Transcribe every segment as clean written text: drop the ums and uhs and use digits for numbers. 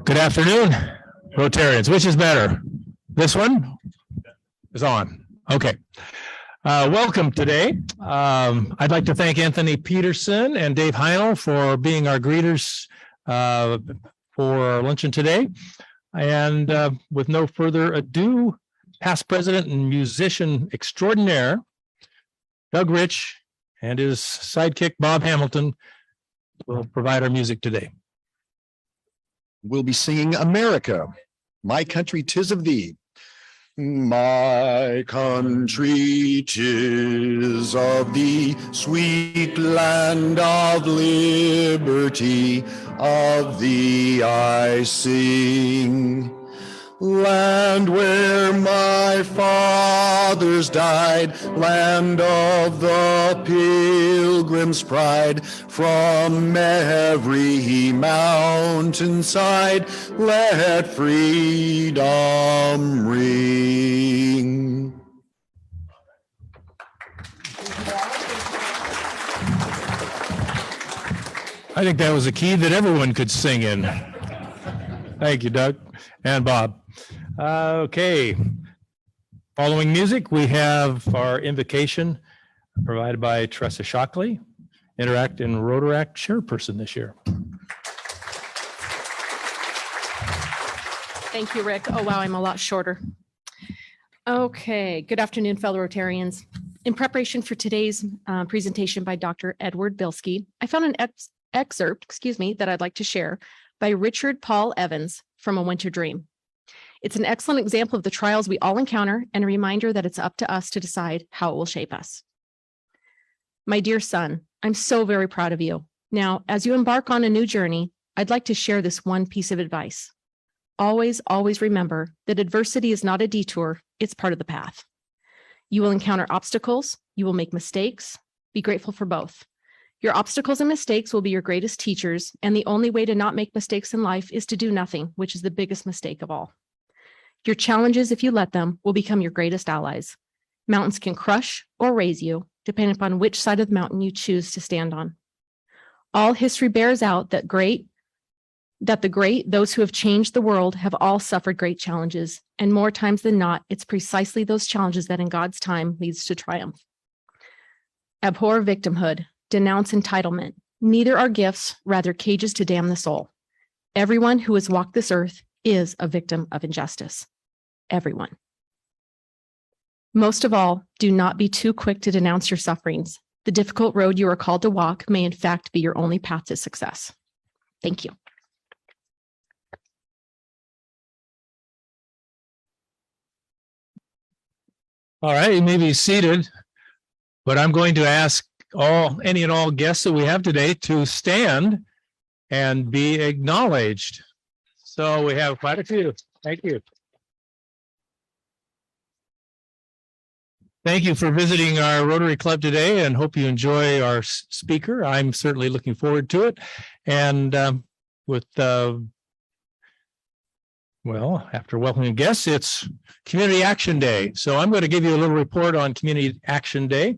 Good afternoon, Rotarians. Which is better? This one is on. Okay. Welcome today. I'd like to thank Anthony Peterson and Dave Heinel for being our greeters for our luncheon today. And with no further ado, past president and musician extraordinaire, Doug Rich, and his sidekick, Bob Hamilton, will provide our music today. We'll be singing America, My Country 'Tis of Thee. My country 'tis of thee, sweet land of liberty, of thee I sing. Land where my fathers died, land of the pilgrim's pride, from every mountainside, let freedom ring. I think that was a key that everyone could sing in. Thank you, Doug and Bob. Okay. Following music, we have our invocation provided by Teresa Shockley, Interact and Rotaract chairperson this year. Thank you, Rick. Oh, wow, I'm a lot shorter. Okay, good afternoon, fellow Rotarians. In preparation for today's presentation by Dr. Edward Bilski, I found an excerpt, that I'd like to share by Richard Paul Evans from A Winter Dream. It's an excellent example of the trials we all encounter and a reminder that it's up to us to decide how it will shape us. My dear son, I'm so very proud of you. Now, as you embark on a new journey, I'd like to share this one piece of advice. Always, always remember that adversity is not a detour, it's part of the path. You will encounter obstacles, you will make mistakes, be grateful for both. Your obstacles and mistakes will be your greatest teachers, and the only way to not make mistakes in life is to do nothing, which is the biggest mistake of all. Your challenges, if you let them, will become your greatest allies. Mountains can crush or raise you, depending upon which side of the mountain you choose to stand on. All history bears out that the great, those who have changed the world, have all suffered great challenges, and more times than not, it's precisely those challenges that in God's time leads to triumph. Abhor victimhood, denounce entitlement. Neither are gifts, rather cages to damn the soul. Everyone who has walked this earth is a victim of injustice. Everyone. Most of all, do not be too quick to denounce your sufferings. The difficult road you are called to walk may in fact be your only path to success. Thank you. All right, you may be seated, but I'm going to ask any and all guests that we have today to stand and be acknowledged. So we have quite a few. Thank you. Thank you for visiting our Rotary Club today, and hope you enjoy our speaker. I'm certainly looking forward to it. And after welcoming guests, it's Community Action Day. So I'm going to give you a little report on Community Action Day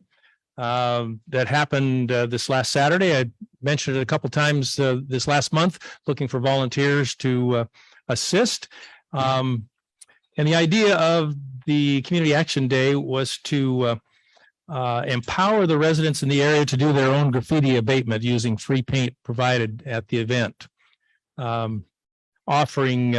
that happened this last Saturday. I mentioned it a couple times this last month, looking for volunteers to assist. And the idea of the Community Action Day was to empower the residents in the area to do their own graffiti abatement using free paint provided at the event, offering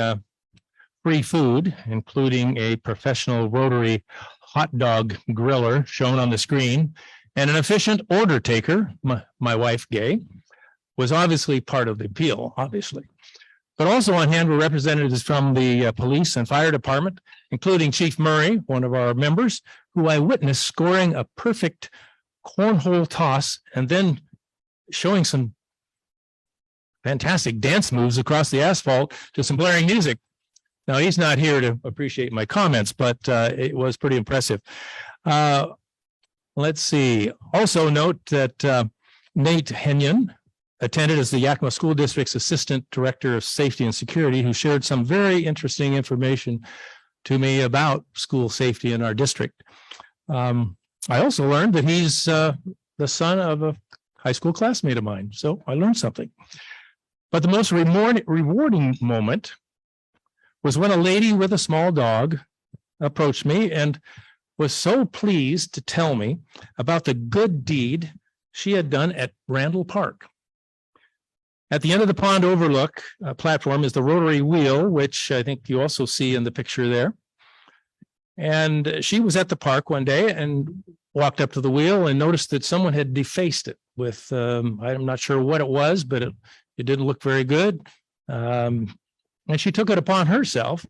free food, including a professional Rotary hot dog griller shown on the screen, and an efficient order taker. My wife, Gay, was obviously part of the appeal, obviously. But also on hand were representatives from the police and fire department, including Chief Murray, one of our members, who I witnessed scoring a perfect cornhole toss and then showing some fantastic dance moves across the asphalt to some blaring music. Now, he's not here to appreciate my comments, but it was pretty impressive. Let's see. Also note that Nate Henyon attended as the Yakima School District's Assistant Director of Safety and Security, who shared some very interesting information to me about school safety in our district. I also learned that he's the son of a high school classmate of mine, so I learned something. But the most rewarding moment was when a lady with a small dog approached me and was so pleased to tell me about the good deed she had done at Randall Park. At the end of the pond overlook platform is the Rotary wheel, which I think you also see in the picture there. And she was at the park one day and walked up to the wheel and noticed that someone had defaced it with, I'm not sure what it was, but it didn't look very good. And she took it upon herself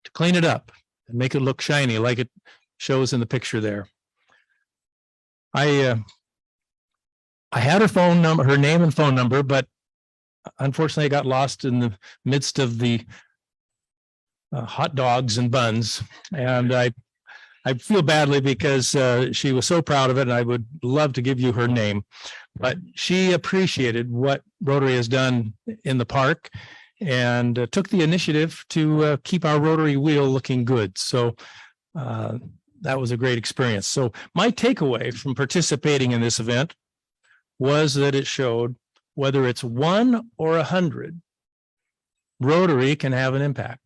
to clean it up and make it look shiny like it shows in the picture there. I had her phone number, her name and phone number, but unfortunately I got lost in the midst of the hot dogs and buns. And I feel badly because she was so proud of it, and I would love to give you her name, but she appreciated what Rotary has done in the park and took the initiative to keep our Rotary wheel looking good. So that was a great experience. So my takeaway from participating in this event was that it showed whether it's 1 or 100, Rotary can have an impact.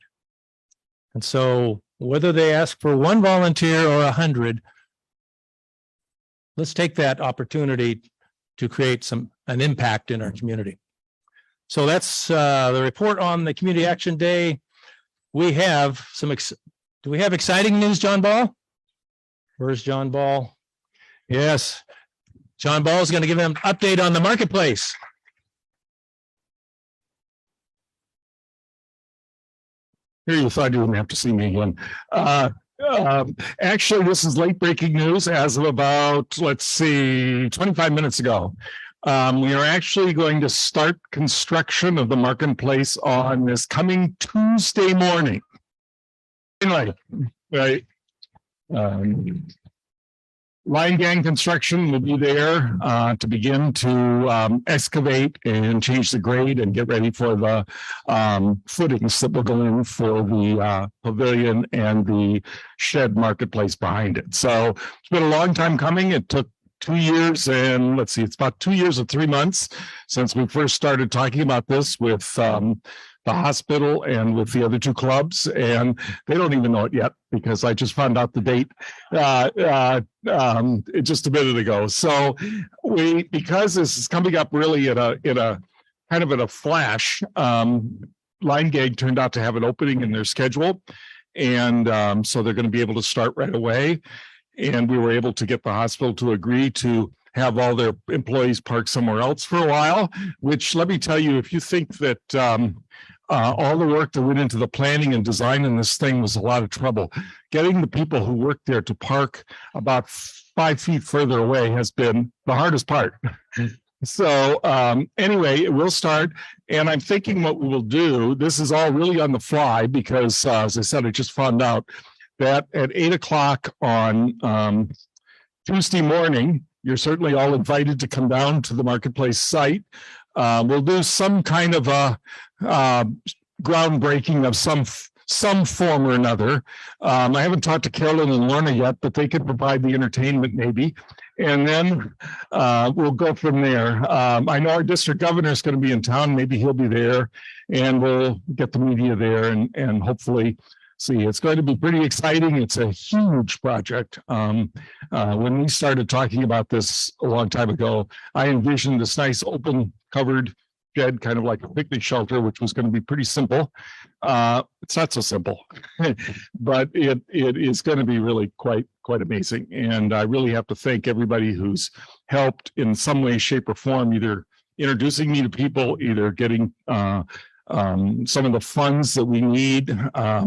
And so whether they ask for 1 volunteer or 100, let's take that opportunity to create an impact in our community. So that's the report on the Community Action Day. We have do we have exciting news, John Ball? Where's John Ball? Yes. John Ball is going to give them an update on the marketplace. Here, you thought you wouldn't have to see me again. Actually, this is late breaking news as of about, let's see, 25 minutes ago. We are actually going to start construction of the marketplace on this coming Tuesday morning. Right. Line gang construction will be there to begin to excavate and change the grade and get ready for the footings that will go in for the pavilion and the shed marketplace behind it. So it's been a long time coming. It took 2 years and let's see, it's about 2 years and 3 months since we first started talking about this with the hospital and with the other 2 clubs, and they don't even know it yet because I just found out the date just a minute ago. So because this is coming up really in a kind of in a flash, Line Gang turned out to have an opening in their schedule, and so they're going to be able to start right away. And we were able to get the hospital to agree to have all their employees park somewhere else for a while, which, let me tell you, if you think that all the work that went into the planning and design in this thing was a lot of trouble, getting the people who work there to park about 5 feet further away has been the hardest part. So anyway, we'll start, and I'm thinking what we will do, this is all really on the fly because as I said, I just found out that at 8 o'clock on Tuesday morning, you're certainly all invited to come down to the marketplace site. We'll do some kind of a groundbreaking of some form or another. I haven't talked to Carolyn and Lorna yet, but they could provide the entertainment maybe. And then we'll go from there. I know our district governor is going to be in town. Maybe he'll be there, and we'll get the media there and hopefully see. It's going to be pretty exciting. It's a huge project. When we started talking about this a long time ago, I envisioned this nice open covered shed, kind of like a picnic shelter, which was going to be pretty simple. It's not so simple, but it is going to be really quite amazing. And I really have to thank everybody who's helped in some way, shape, or form, either introducing me to people, either getting some of the funds that we need,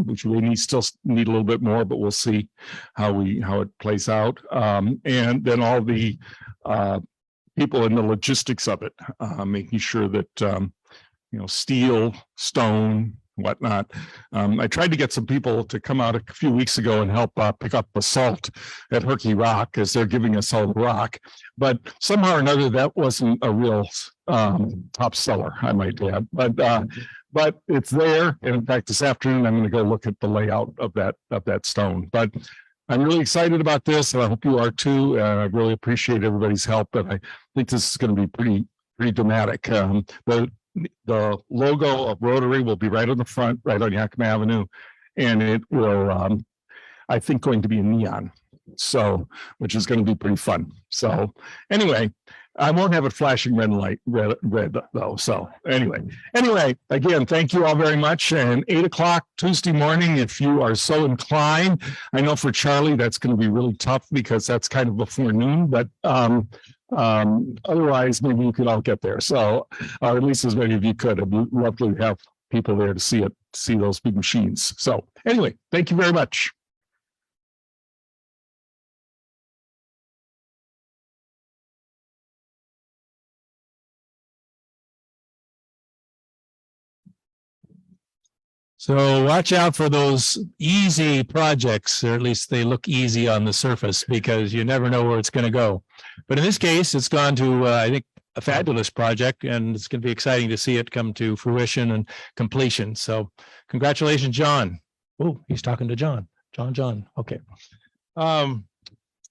which we still need a little bit more, but we'll see how it plays out. And then all the people in the logistics of it, making sure that steel, stone, whatnot. I tried to get some people to come out a few weeks ago and help pick up the salt at Herky Rock as they're giving us all the rock, but somehow or another that wasn't a real top seller, I might add. But it's there, and in fact, this afternoon I'm going to go look at the layout of that stone. But I'm really excited about this, and I hope you are too. I really appreciate everybody's help, and I think this is going to be pretty dramatic. The the logo of Rotary will be right on the front, right on Yakima Avenue. And it will, I think, going to be in neon. So, which is going to be pretty fun. So anyway, I won't have it flashing red though. So anyway, again, thank you all very much. And 8 o'clock Tuesday morning, if you are so inclined. I know for Charlie, that's going to be really tough because that's kind of before noon, but otherwise maybe you could all get there. So, or at least as many of you could. I'd love to have people there to see those big machines. So anyway, thank you very much. So watch out for those easy projects, or at least they look easy on the surface, because you never know where it's going to go. But in this case, it's gone to, I think, a fabulous project, and it's going to be exciting to see it come to fruition and completion. So congratulations, John. Oh, he's talking to John. John. Okay.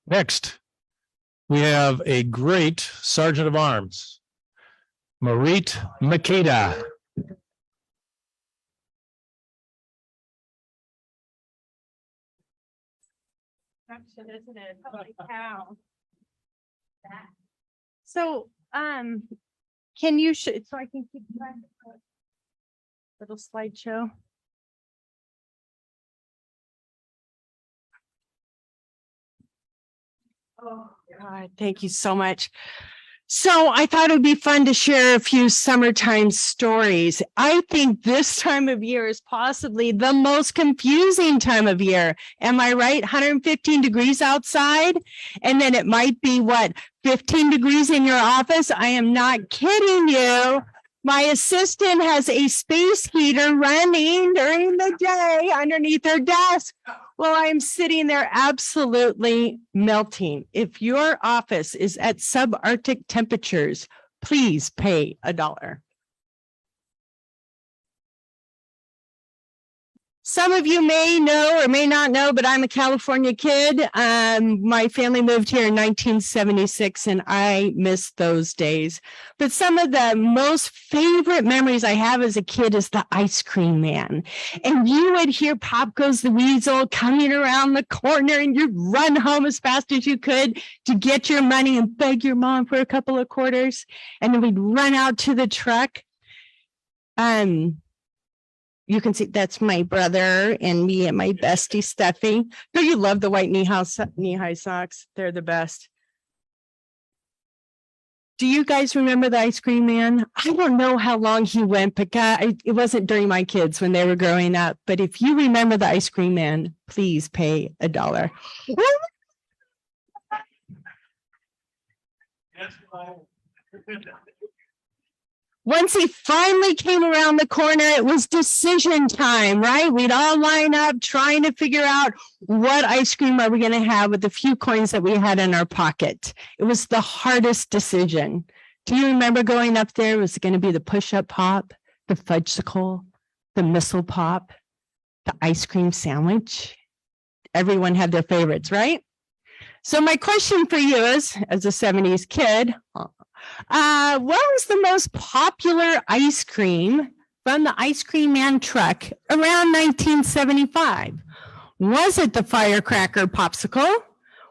Next, we have a great Sergeant of Arms, Marit Makeda. Isn't it? Holy cow. So, can you so I can keep track of the little slideshow? Oh, God, thank you so much. So I thought it would be fun to share a few summertime stories. I think this time of year is possibly the most confusing time of year. Am I right? 115 degrees outside. And then it might be 15 degrees in your office. I am not kidding you. My assistant has a space heater running during the day underneath her desk. Well, I'm sitting there absolutely melting. If your office is at subarctic temperatures, please pay $1. Some of you may know or may not know, but I'm a California kid. My family moved here in 1976, and I miss those days. But some of the most favorite memories I have as a kid is the ice cream man. And you would hear Pop Goes the Weasel coming around the corner, and you'd run home as fast as you could to get your money and beg your mom for a couple of quarters. And then we'd run out to the truck. You can see that's my brother and me and my bestie Steffi. Don't you love the white knee-high socks? They're the best. Do you guys remember the ice cream man? I don't know how long he went, but God, it wasn't during my kids when they were growing up. But if you remember the ice cream man, please pay $1. Once he finally came around the corner, it was decision time, right? We'd all line up trying to figure out what ice cream are we going to have with the few coins that we had in our pocket. It was the hardest decision. Do you remember going up there? Was it going to be the push-up pop, the fudgesicle, the missile pop, the ice cream sandwich? Everyone had their favorites, right? So my question for you is, as a 70s kid, what was the most popular ice cream from the ice cream man truck around 1975? Was it the firecracker popsicle,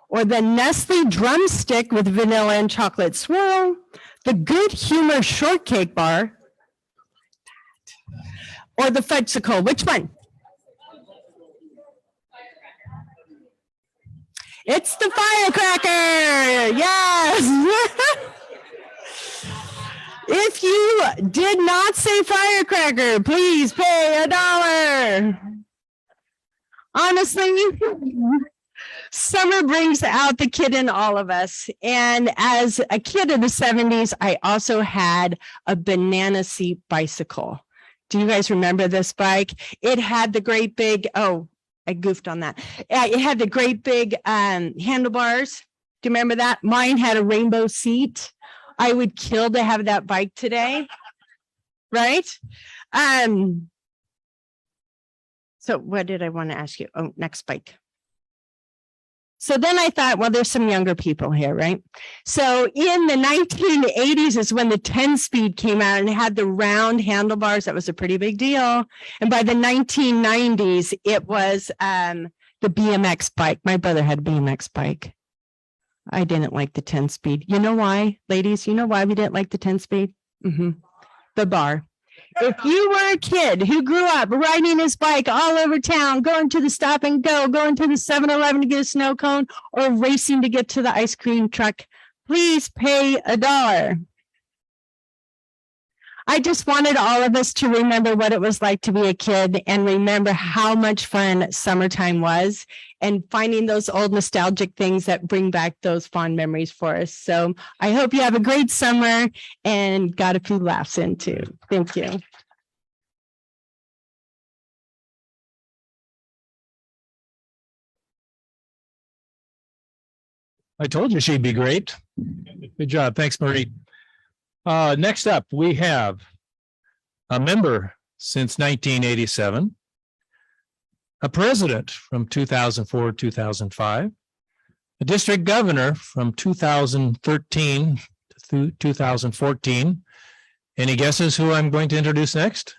or the Nestle drumstick with vanilla and chocolate swirl, the Good Humor shortcake bar, or the fudgesicle? Which one? It's the firecracker. Yes. If you did not say firecracker, please pay $1. Honestly, summer brings out the kid in all of us. And as a kid of the 70s, I also had a banana seat bicycle. Do you guys remember this bike? It had the great big, I goofed on that. It had the great big handlebars. Do you remember that? Mine had a rainbow seat. I would kill to have that bike today, right? So what did I want to ask you? Oh, next bike. So then I thought, well, there's some younger people here, right? So in the 1980s is when the 10-speed came out and it had the round handlebars. That was a pretty big deal. And by the 1990s, it was the BMX bike. My brother had a BMX bike. I didn't like the 10-speed. You know why, ladies? You know why we didn't like the 10-speed? The bar. If you were a kid who grew up riding his bike all over town, going to the stop and go, going to the 7-Eleven to get a snow cone, or racing to get to the ice cream truck, please pay $1. I just wanted all of us to remember what it was like to be a kid and remember how much fun summertime was and finding those old nostalgic things that bring back those fond memories for us. So I hope you have a great summer and got a few laughs in too. Thank you. I told you she'd be great. Good job. Thanks, Marie. Next up, we have a member since 1987, a president from 2004 2005, a district governor from 2013 to 2014. Any guesses who I'm going to introduce next?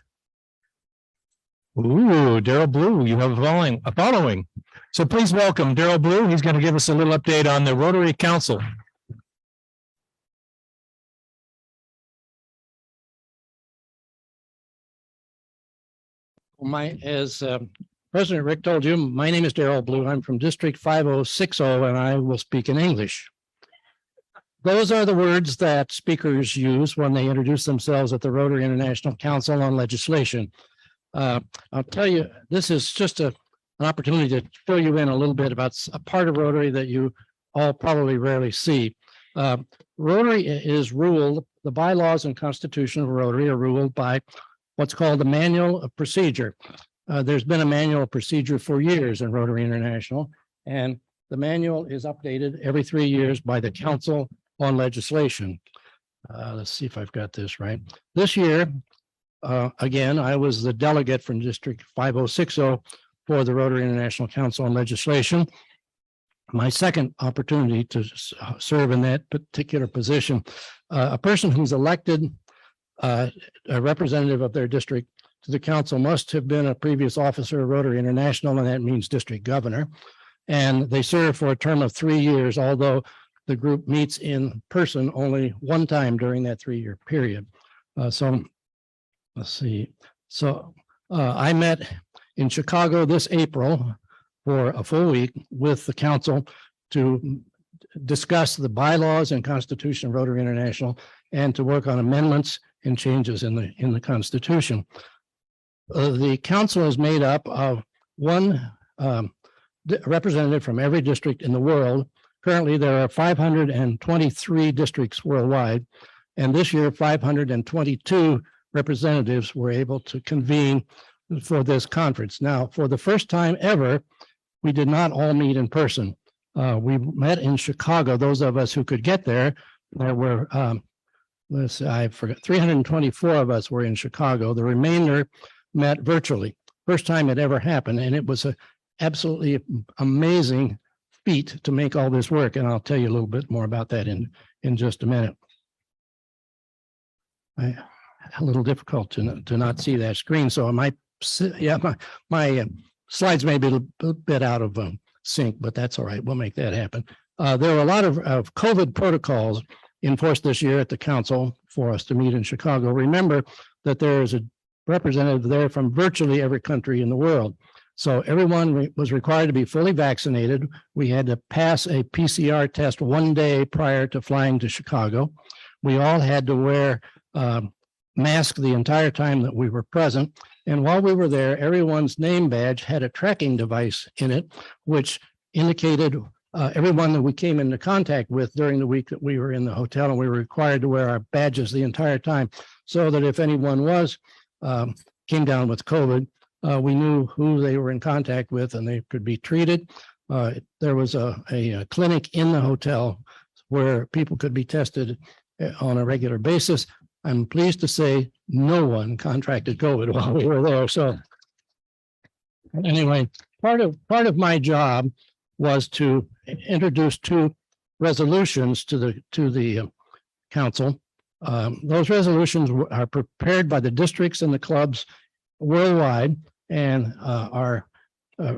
Ooh, Daryl Blue, you have a following. So please welcome Daryl Blue. He's going to give us a little update on the Rotary Council. As President Rick told you, my name is Daryl Blue. I'm from District 5060, and I will speak in English. Those are the words that speakers use when they introduce themselves at the Rotary International Council on Legislation. I'll tell you, this is just an opportunity to fill you in a little bit about a part of Rotary that you all probably rarely see. Rotary is ruled, the bylaws and constitution of Rotary are ruled by what's called the Manual of Procedure. There's been a manual of procedure for years in Rotary International, and the manual is updated every 3 years by the Council on Legislation. Let's see if I've got this right. This year, again, I was the delegate from District 5060 for the Rotary International Council on Legislation. My second opportunity to serve in that particular position. A person who's elected a representative of their district to the council must have been a previous officer of Rotary International, and that means district governor. And they serve for a term of 3 years, although the group meets in person only one time during that 3-year period. So let's see. So I met in Chicago this April for a full week with the council to discuss the bylaws and constitution of Rotary International and to work on amendments and changes in the Constitution. The council is made up of one representative from every district in the world. Currently, there are 523 districts worldwide, and this year 522 representatives were able to convene for this conference. Now, for the first time ever, we did not all meet in person. We met in Chicago. Those of us who could get there, there were I forgot, 324 of us were in Chicago. The remainder met virtually. First time it ever happened. And it was an absolutely amazing feat to make all this work. And I'll tell you a little bit more about that in just a minute. A little difficult to not see that screen. So I might, yeah, my slides may be a little bit out of sync, but that's all right. We'll make that happen. There were a lot of COVID protocols enforced this year at the council for us to meet in Chicago. Remember that there is a representative there from virtually every country in the world. So everyone was required to be fully vaccinated. We had to pass a PCR test 1 day prior to flying to Chicago. We all had to wear masks the entire time that we were present. And while we were there, everyone's name badge had a tracking device in it, which indicated everyone that we came into contact with during the week that we were in the hotel, and we were required to wear our badges the entire time, so that if anyone came down with COVID, we knew who they were in contact with and they could be treated. There was a clinic in the hotel where people could be tested on a regular basis. I'm pleased to say no one contracted COVID while we were there. So anyway, part of my job was to introduce two resolutions to the council. Those resolutions are prepared by the districts and the clubs worldwide and are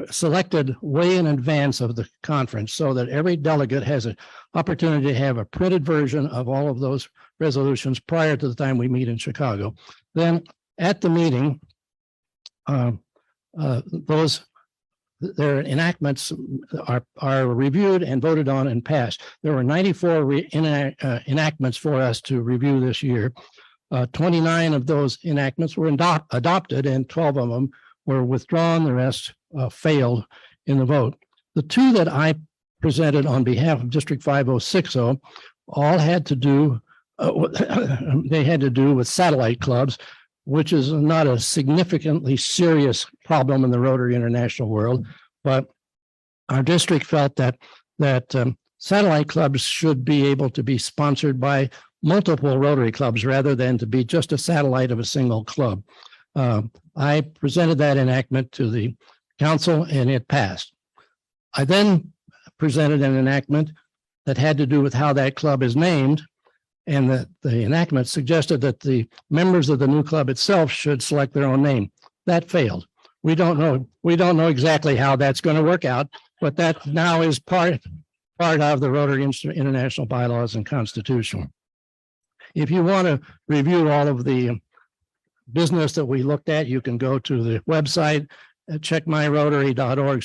selected way in advance of the conference so that every delegate has an opportunity to have a printed version of all of those resolutions prior to the time we meet in Chicago. Then at the meeting, their enactments are reviewed and voted on and passed. There were 94 enactments for us to review this year. 29 of those enactments were adopted and 12 of them were withdrawn. The rest failed in the vote. The two that I presented on behalf of District 5060 all had to do, they had to do with satellite clubs, which is not a significantly serious problem in the Rotary International world. But our district felt that satellite clubs should be able to be sponsored by multiple Rotary clubs rather than to be just a satellite of a single club. I presented that enactment to the council and it passed. I then presented an enactment that had to do with how that club is named. And the enactment suggested that the members of the new club itself should select their own name. That failed. We don't know exactly how that's going to work out, but that now is part of the Rotary International bylaws and constitution. If you want to review all of the business that we looked at, you can go to the website, check myrotary.org.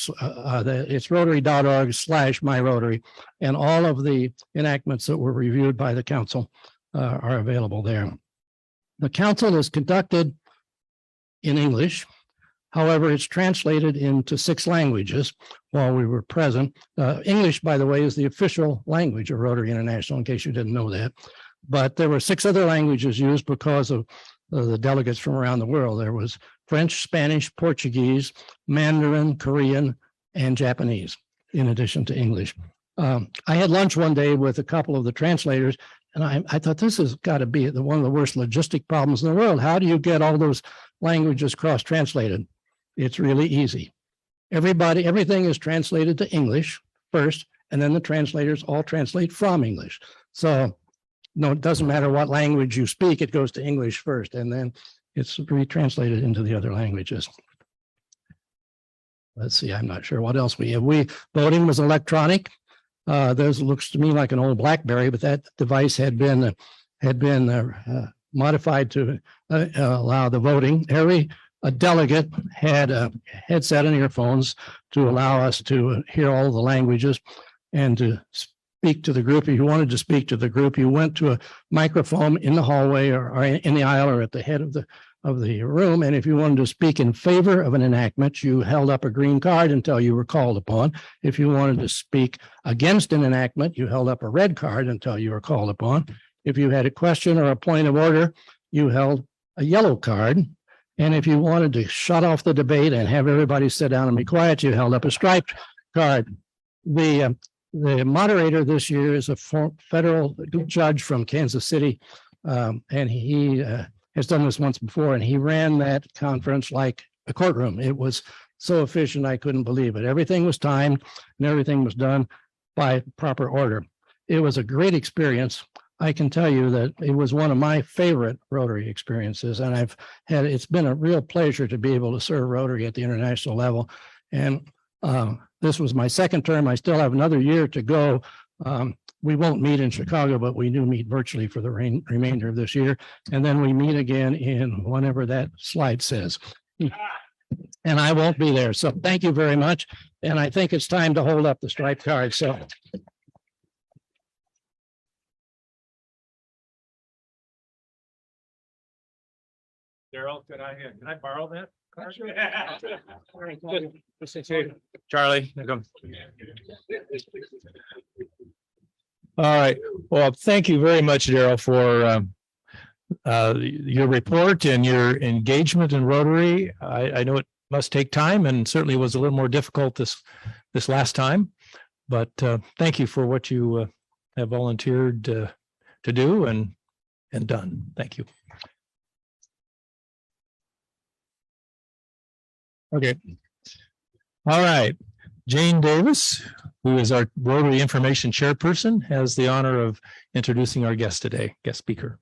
It's rotary.org/myrotary, and all of the enactments that were reviewed by the council are available there. The council is conducted in English. However, it's translated into 6 languages while we were present. English, by the way, is the official language of Rotary International, in case you didn't know that. But there were 6 other languages used because of the delegates from around the world. There was French, Spanish, Portuguese, Mandarin, Korean, and Japanese, in addition to English. I had lunch one day with a couple of the translators, and I thought this has got to be one of the worst logistic problems in the world. How do you get all those languages cross-translated? It's really easy. Everything is translated to English first, and then the translators all translate from English. So no, it doesn't matter what language you speak, it goes to English first, and then it's retranslated into the other languages. Let's see, I'm not sure what else we have. Voting was electronic. This looks to me like an old BlackBerry, but that device had been modified to allow the voting. A delegate had a headset and earphones to allow us to hear all the languages and to speak to the group. If you wanted to speak to the group, you went to a microphone in the hallway or in the aisle or at the head of the room. And if you wanted to speak in favor of an enactment, you held up a green card until you were called upon. If you wanted to speak against an enactment, you held up a red card until you were called upon. If you had a question or a point of order, you held a yellow card. And if you wanted to shut off the debate and have everybody sit down and be quiet, you held up a striped card. The moderator this year is a federal judge from Kansas City, and he has done this once before, and he ran that conference like a courtroom. It was so efficient, I couldn't believe it. Everything was timed and everything was done by proper order. It was a great experience. I can tell you that it was one of my favorite Rotary experiences, and it's been a real pleasure to be able to serve Rotary at the international level. And this was my second term. I still have another year to go. We won't meet in Chicago, but we do meet virtually for the remainder of this year. And then we meet again in whenever that slide says. And I won't be there. So thank you very much. And I think it's time to hold up the striped card. So. Daryl, can I borrow that? Charlie, come. All right. Well, thank you very much, Daryl, for your report and your engagement in Rotary. I know it must take time and certainly was a little more difficult this last time, but thank you for what you have volunteered to do and done. Thank you. Okay. All right. Jane Davis, who is our Rotary Information Chairperson, has the honor of introducing our guest today, guest speaker.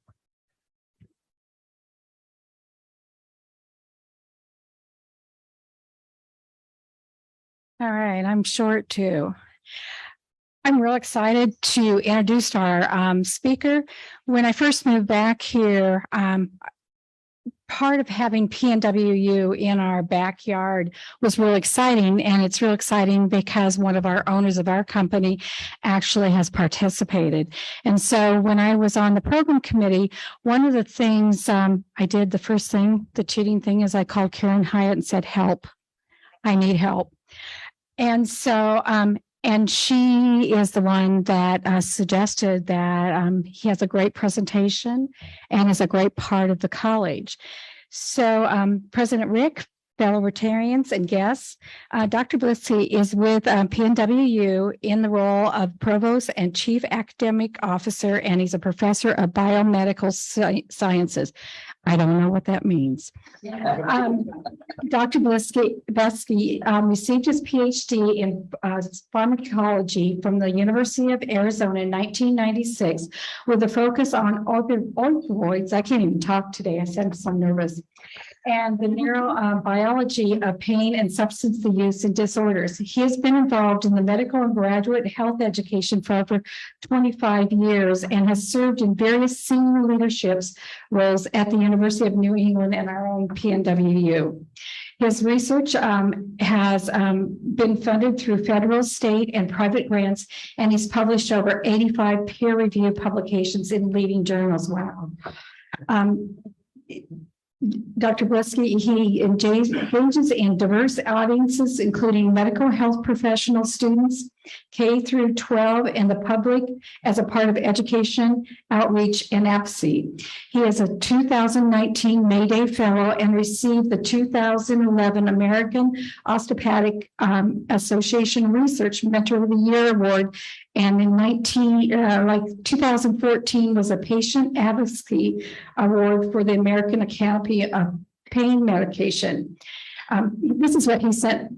All right, I'm short too. I'm real excited to introduce our speaker. When I first moved back here, part of having PNWU in our backyard was real exciting. And it's real exciting because one of our owners of our company actually has participated. And so when I was on the program committee, one of the things I did, the first thing, the cheating thing, is I called Karen Hyatt and said, help, I need help. And so, and she is the one that suggested that he has a great presentation and is a great part of the college. So President Rick, fellow Rotarians and guests, Dr. Blitzky is with PNWU in the role of Provost and Chief Academic Officer, and he's a professor of biomedical sciences. I don't know what that means. Dr. Blitzky received his PhD in pharmacology from the University of Arizona in 1996 with a focus on opioids. I can't even talk today. I said I'm so nervous. And the neurobiology of pain and substance use and disorders. He has been involved in the medical and graduate health education for over 25 years and has served in various senior leaderships roles at the University of New England and our own PNWU. His research has been funded through federal, state, and private grants, and he's published over 85 peer-reviewed publications in leading journals. Wow. Dr. Blitzky, he engages in diverse audiences, including medical health professional students, K through 12, and the public as a part of education, outreach, and advocacy. He is a 2019 May Day Fellow and received the 2011 American Osteopathic Association Research Mentor of the Year Award. And in 2014 was a Patient Advocacy Award for the American Academy of Pain Medication. This is what he sent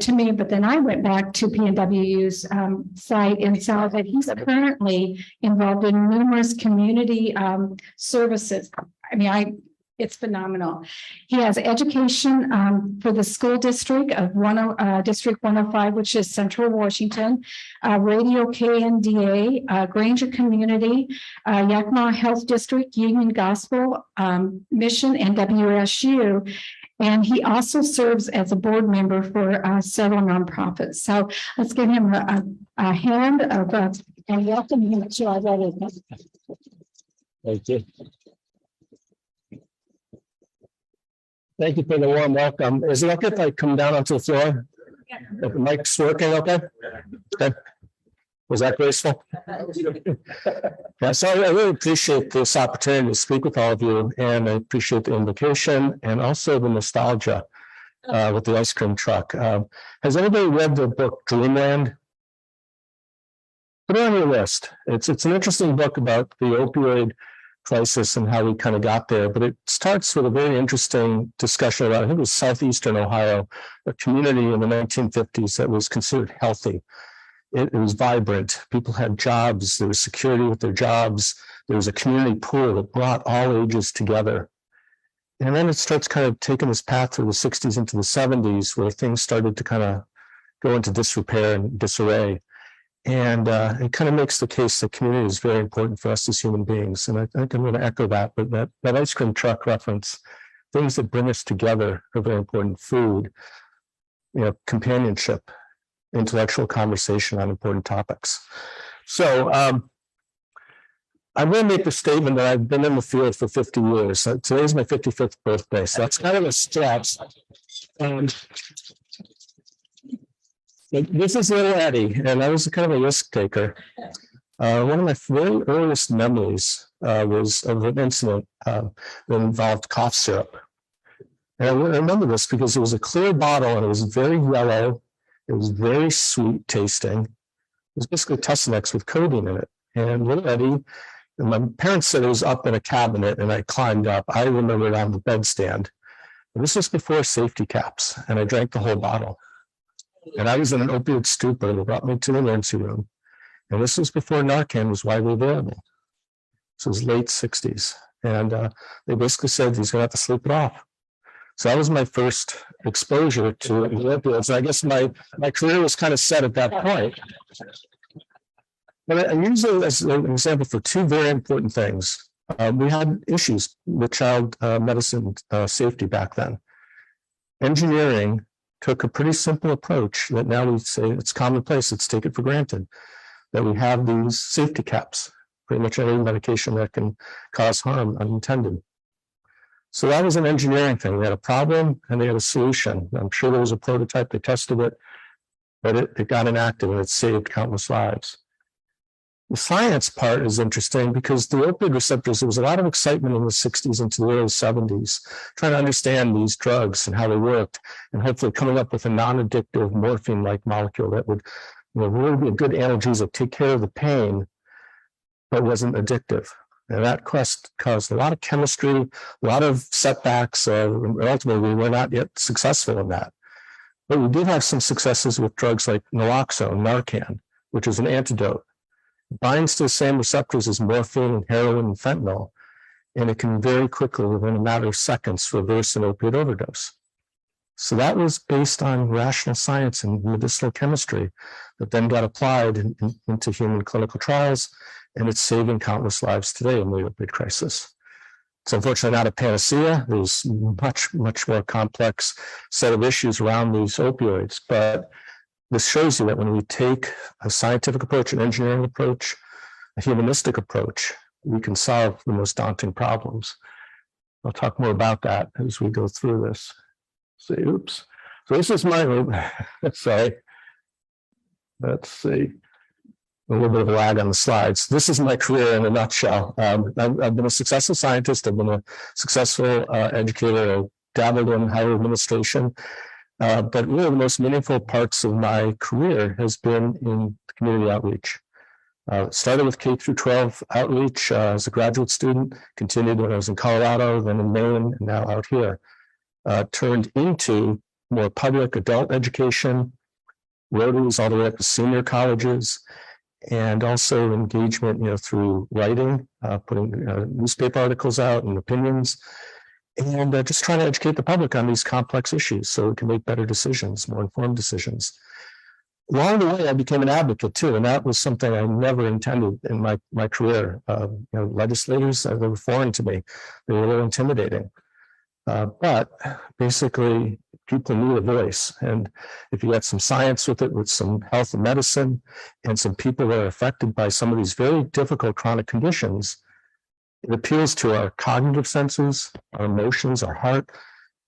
to me, but then I went back to PNWU's site and saw that he's currently involved in numerous community services. I mean, it's phenomenal. He has education for the school district of District 105, which is Central Washington, Radio KNDA, Granger Community, Yakima Health District, Union Gospel Mission, and WSU. And he also serves as a board member for several nonprofits. So let's give him a hand of and welcome him to our webinar. Thank you. Thank you for the warm welcome. Is it okay if I come down onto the floor? Yeah. If the mic's working, okay? Okay. Was that graceful? Yeah, so I really appreciate this opportunity to speak with all of you, and I appreciate the invitation and also the nostalgia with the ice cream truck. Has anybody read the book Dreamland? Put it on your list. It's an interesting book about the opioid crisis and how we kind of got there, but it starts with a very interesting discussion about, I think it was southeastern Ohio, a community in the 1950s that was considered healthy. It was vibrant. People had jobs. There was security with their jobs. There was a community pool that brought all ages together. And then it starts kind of taking this path through the 60s into the 70s, where things started to kind of go into disrepair and disarray. And it kind of makes the case that community is very important for us as human beings. And I think I'm going to echo that, but that ice cream truck reference, things that bring us together are very important. Food, companionship, intellectual conversation on important topics. So I'm going to make the statement that I've been in the field for 50 years. So today's my 55th birthday. So that's kind of a stretch. This is little Eddie, and I was kind of a risk taker. One of my very earliest memories was of an incident that involved cough syrup. And I remember this because it was a clear bottle and it was very yellow. It was very sweet tasting. It was basically Tussinex with codeine in it. And little Eddie, and my parents said it was up in a cabinet and I climbed up. I remember it on the bedstand. And this was before safety caps, and I drank the whole bottle. And I was in an opioid stupor. They brought me to the emergency room. And this was before Narcan was widely available. So it was late 60s. And they basically said he's going to have to sleep it off. So that was my first exposure to opioids. And I guess my career was kind of set at that point. But I use it as an example for two very important things. We had issues with child medicine safety back then. Engineering took a pretty simple approach that now we say it's commonplace, it's taken for granted, that we have these safety caps, pretty much any medication that can cause harm unintended. So that was an engineering thing. They had a problem and they had a solution. I'm sure there was a prototype, they tested it, but it got enacted and it saved countless lives. The science part is interesting because the opioid receptors, there was a lot of excitement in the 60s into the early 70s, trying to understand these drugs and how they worked, and hopefully coming up with a non-addictive morphine-like molecule that would really be a good analgesic, take care of the pain, but wasn't addictive. And that quest caused a lot of chemistry, a lot of setbacks. Ultimately, we were not yet successful in that. But we did have some successes with drugs like naloxone, Narcan, which is an antidote. It binds to the same receptors as morphine and heroin and fentanyl, and it can very quickly, within a matter of seconds, reverse an opioid overdose. So that was based on rational science and medicinal chemistry that then got applied into human clinical trials, and it's saving countless lives today in the opioid crisis. It's unfortunately not a panacea. There's much, much more complex set of issues around these opioids, but this shows you that when we take a scientific approach, an engineering approach, a humanistic approach, we can solve the most daunting problems. I'll talk more about that as we go through this. See, oops. So this is my, sorry. Let's see. A little bit of a lag on the slides. This is my career in a nutshell. I've been a successful scientist. I've been a successful educator. I've dabbled in higher administration. But really the most meaningful parts of my career has been in community outreach. Started with K through 12 outreach as a graduate student, continued when I was in Colorado, then in Maine, and now out here. Turned into more public adult education, Rotaries all the way up to senior colleges, and also engagement, through writing, putting newspaper articles out and opinions, and just trying to educate the public on these complex issues so we can make better decisions, more informed decisions. Along the way, I became an advocate too, and that was something I never intended in my career. Legislators, they were foreign to me. They were a little intimidating. But basically, people need a voice. And if you got some science with it, with some health and medicine, and some people that are affected by some of these very difficult chronic conditions, it appeals to our cognitive senses, our emotions, our heart,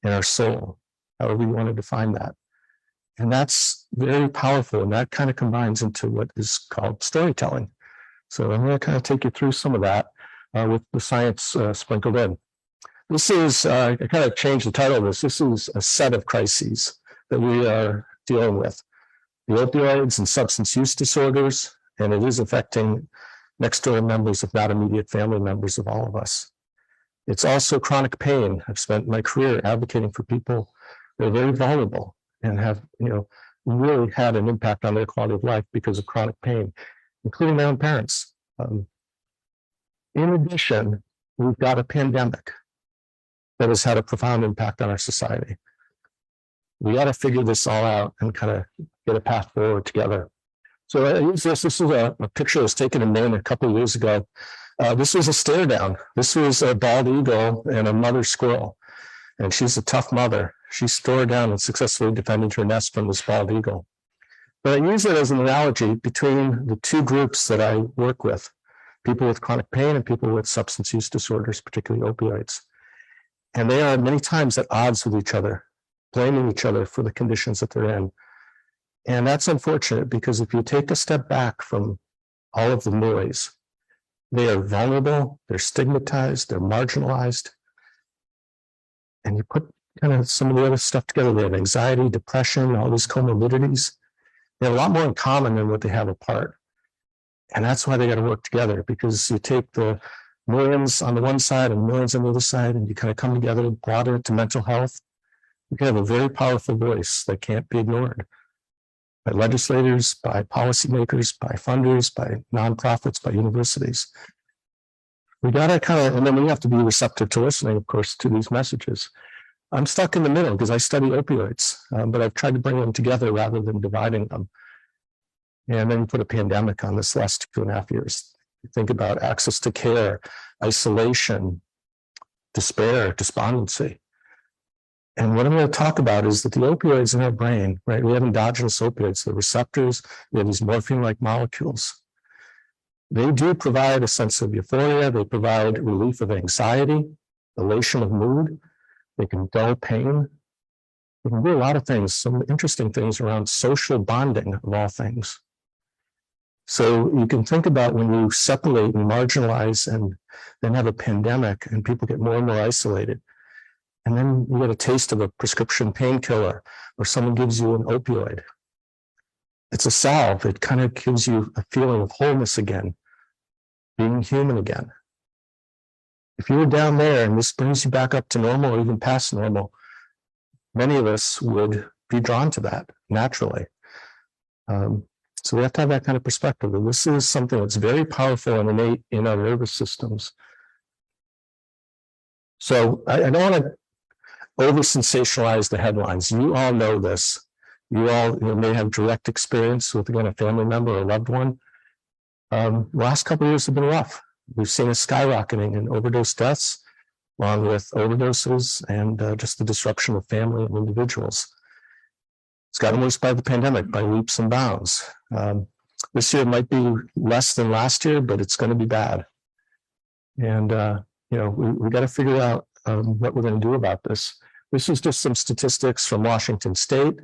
and our soul, however you want to define that. And that's very powerful. And that kind of combines into what is called storytelling. So I'm going to kind of take you through some of that with the science sprinkled in. This is, I kind of changed the title of this. This is a set of crises that we are dealing with. The opioids and substance use disorders, and it is affecting next door members, if not immediate family members of all of us. It's also chronic pain. I've spent my career advocating for people that are very vulnerable and have, really had an impact on their quality of life because of chronic pain, including my own parents. In addition, we've got a pandemic that has had a profound impact on our society. We got to figure this all out and kind of get a path forward together. So I use this. This is a picture that was taken in Maine a couple of years ago. This was a stare down. This was a bald eagle and a mother squirrel. And she's a tough mother. She stared down and successfully defended her nest from this bald eagle. But I use it as an analogy between the two groups that I work with, people with chronic pain and people with substance use disorders, particularly opioids. And they are many times at odds with each other, blaming each other for the conditions that they're in. And that's unfortunate because if you take a step back from all of the noise, they are vulnerable, they're stigmatized, they're marginalized. And you put kind of some of the other stuff together, they have anxiety, depression, all these comorbidities. They have a lot more in common than what they have apart. And that's why they got to work together, because you take the millions on the one side and millions on the other side, and you kind of come together and broaden it to mental health. You can have a very powerful voice that can't be ignored. by legislators, by policymakers, by funders, by nonprofits, by universities. We got to kind of, and then we have to be receptive to listening, of course, to these messages. I'm stuck in the middle because I study opioids, but I've tried to bring them together rather than dividing them. And then you put a pandemic on this last 2.5 years. You think about access to care, isolation, despair, despondency. And what I'm going to talk about is that the opioids in our brain, right? We have endogenous opioids, the receptors, we have these morphine-like molecules. They do provide a sense of euphoria. They provide relief of anxiety, elation of mood. They can dull pain. They can do a lot of things, some interesting things around social bonding of all things. So you can think about when you separate and marginalize and then have a pandemic and people get more and more isolated. And then you get a taste of a prescription painkiller or someone gives you an opioid. It's a salve. It kind of gives you a feeling of wholeness again, being human again. If you were down there and this brings you back up to normal or even past normal, many of us would be drawn to that naturally. So we have to have that kind of perspective. And this is something that's very powerful and innate in our nervous systems. So I don't want to over sensationalize the headlines. You all know this. You all may have direct experience with, again, a family member or a loved one. The last couple of years have been rough. We've seen a skyrocketing in overdose deaths, along with overdoses and just the disruption of family and individuals. It's gotten worse by the pandemic by leaps and bounds. This year might be less than last year, but it's going to be bad. And we got to figure out what we're going to do about this. This is just some statistics from Washington State,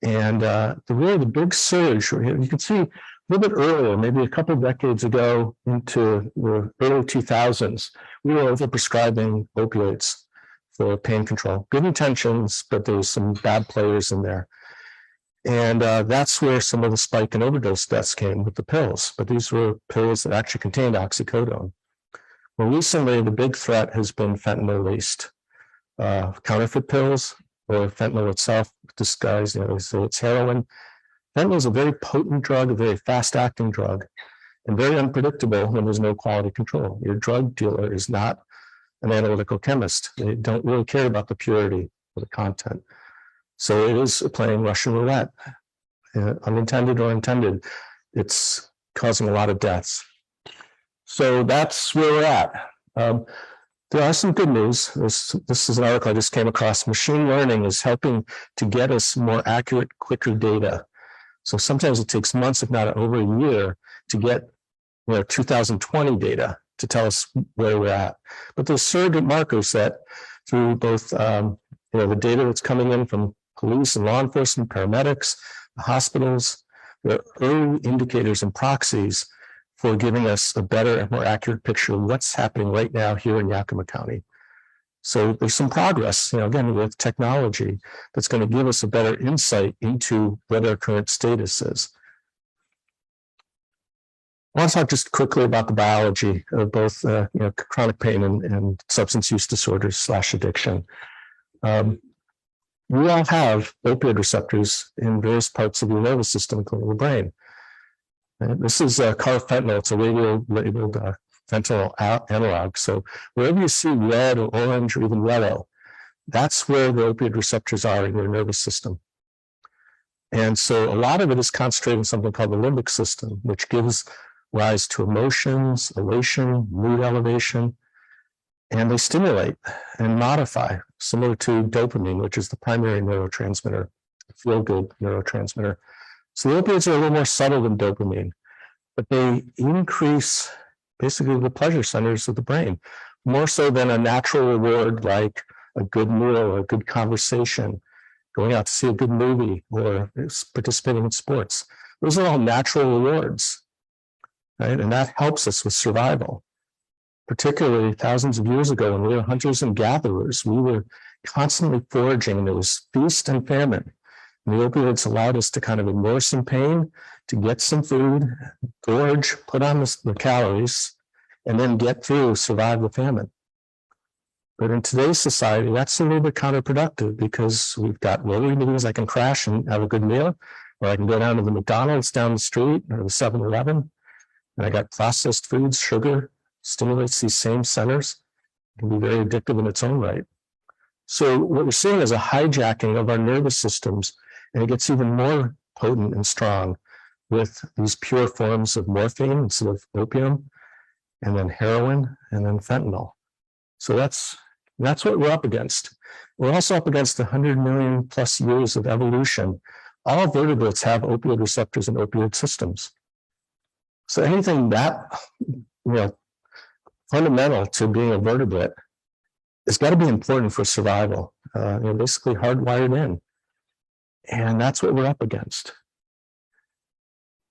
and the big surge. You can see a little bit earlier, maybe a couple of decades ago, into the early 2000s, we were overprescribing opioids for pain control. Good intentions, but there was some bad players in there. And that's where some of the spike in overdose deaths came with the pills. But these were pills that actually contained oxycodone. Well, recently, the big threat has been fentanyl-laced counterfeit pills or fentanyl itself disguised, so it's heroin. Fentanyl is a very potent drug, a very fast-acting drug, and very unpredictable when there's no quality control. Your drug dealer is not an analytical chemist. They don't really care about the purity of the content. So it is playing Russian roulette, unintended or intended. It's causing a lot of deaths. So that's where we're at. There are some good news. This is an article I just came across. Machine learning is helping to get us more accurate, quicker data. So sometimes it takes months, if not over a year, to get 2020 data to tell us where we're at. But there's surrogate markers that through both the data that's coming in from police and law enforcement, paramedics, hospitals, there are early indicators and proxies for giving us a better and more accurate picture of what's happening right now here in Yakima County. So there's some progress, again, with technology that's going to give us a better insight into what our current status is. I want to talk just quickly about the biology of both chronic pain and substance use disorders / addiction. We all have opioid receptors in various parts of your nervous system, including the brain. This is carfentanil. It's a radio-labeled fentanyl analog. So wherever you see red or orange or even yellow, that's where the opioid receptors are in your nervous system. And so a lot of it is concentrated in something called the limbic system, which gives rise to emotions, elation, mood elevation, and they stimulate and modify, similar to dopamine, which is the primary neurotransmitter, feel-good neurotransmitter. So the opioids are a little more subtle than dopamine, but they increase basically the pleasure centers of the brain, more so than a natural reward like a good meal or a good conversation, going out to see a good movie or participating in sports. Those are all natural rewards, right? And that helps us with survival. Particularly thousands of years ago when we were hunters and gatherers, we were constantly foraging and it was feast and famine. And the opioids allowed us to kind of immerse some pain, to get some food, gorge, put on the calories, and then get through, survive the famine. But in today's society, that's a little bit counterproductive because we've got rotary meetings I can crash and have a good meal, or I can go down to the McDonald's down the street or the 7-Eleven, and I got processed foods, sugar, stimulates these same centers. It can be very addictive in its own right. So what we're seeing is a hijacking of our nervous systems, and it gets even more potent and strong with these pure forms of morphine instead of opium, and then heroin, and then fentanyl. So that's what we're up against. We're also up against 100 million plus years of evolution. All vertebrates have opioid receptors and opioid systems. So anything that, fundamental to being a vertebrate has got to be important for survival. Basically hardwired in. And that's what we're up against.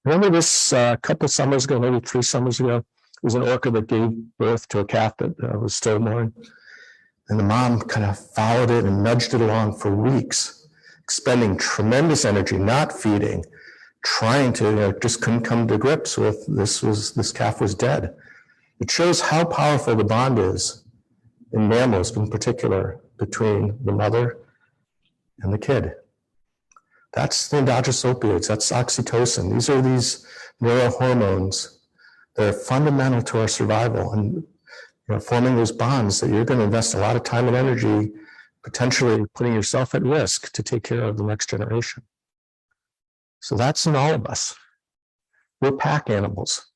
Remember this a couple summers ago, maybe 3 summers ago, it was an orca that gave birth to a calf that was stillborn. And the mom kind of followed it and nudged it along for weeks, expending tremendous energy, not feeding, trying to, just couldn't come to grips with this calf was dead. It shows how powerful the bond is in mammals in particular between the mother and the kid. That's the endogenous opioids, that's oxytocin. These are these neurohormones that are fundamental to our survival, and forming those bonds that you're going to invest a lot of time and energy, potentially putting yourself at risk to take care of the next generation. So that's in all of us. We're pack animals.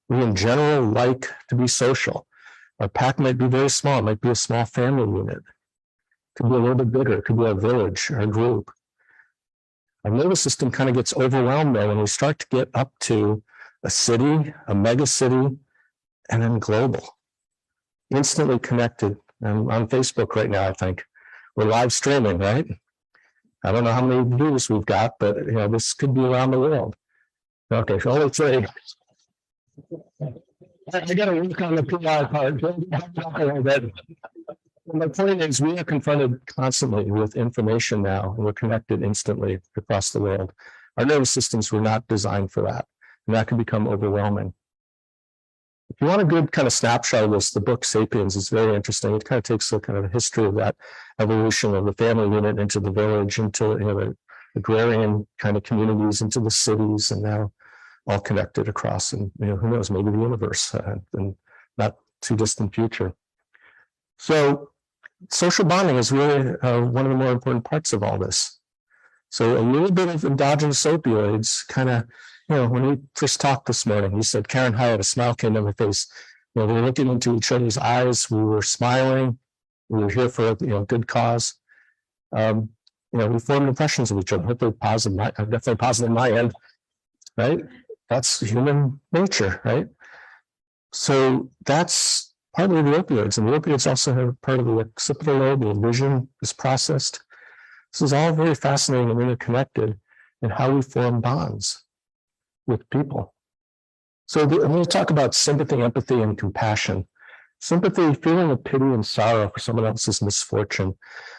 We in general like to be social. Our pack might be very small, it might be a small family unit. It could be a little bit bigger, it could be a village or a group. Our nervous system kind of gets overwhelmed though when we start to get up to a city, a mega city, and then global. Instantly connected. I'm on Facebook right now, I think. We're live streaming, right? I don't know how many views we've got, but this could be around the world. Okay, so let's say I got to work on the PR part. My point is, we are confronted constantly with information now, and we're connected instantly across the world. Our nervous systems were not designed for that, and that can become overwhelming. If you want a good kind of snapshot of this, the book Sapiens is very interesting. It kind of takes a kind of history of that evolution of the family unit into the village, into the agrarian kind of communities, into the cities, and now all connected across, and who knows, maybe the universe in not too distant future. So social bonding is really one of the more important parts of all this. So a little bit of endogenous opioids kind of, when we first talked this morning, you said Karen Hyatt, a smile came to my face. We were looking into each other's eyes. We were smiling. We were here for a good cause. We formed impressions of each other. Hopefully positive, definitely positive on my end, right? That's human nature, right? So that's partly the opioids, and the opioids also have part of the occipital lobe. The vision is processed. This is all very fascinating and interconnected in how we form bonds with people. So I'm going to talk about sympathy, empathy, and compassion. Sympathy, feeling of pity and sorrow for someone else's misfortune.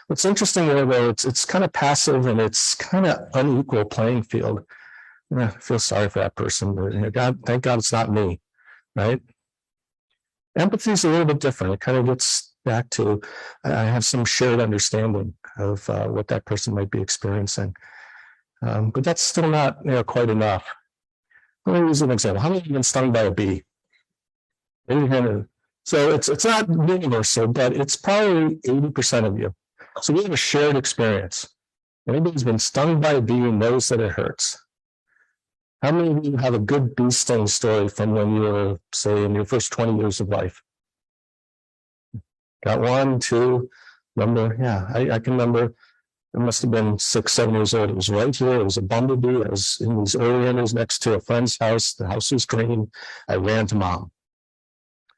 What's interesting there, though, it's kind of passive and it's kind of unequal playing field. I feel sorry for that person, but God, thank God it's not me, right? Empathy is a little bit different. It kind of gets back to I have some shared understanding of what that person might be experiencing, but that's still not quite enough. Let me use an example. How many have been stung by a bee? So it's not universal, but it's probably 80% of you. So we have a shared experience. Anybody who's been stung by a bee knows that it hurts. How many of you have a good bee sting story from when you were, say, in your first 20 years of life? Got 1, 2, remember? Yeah, I can remember. It must have been 6, 7 years old. It was right here. It was a bumblebee. I was in these oleanders next to a friend's house. The house was green. I ran to mom.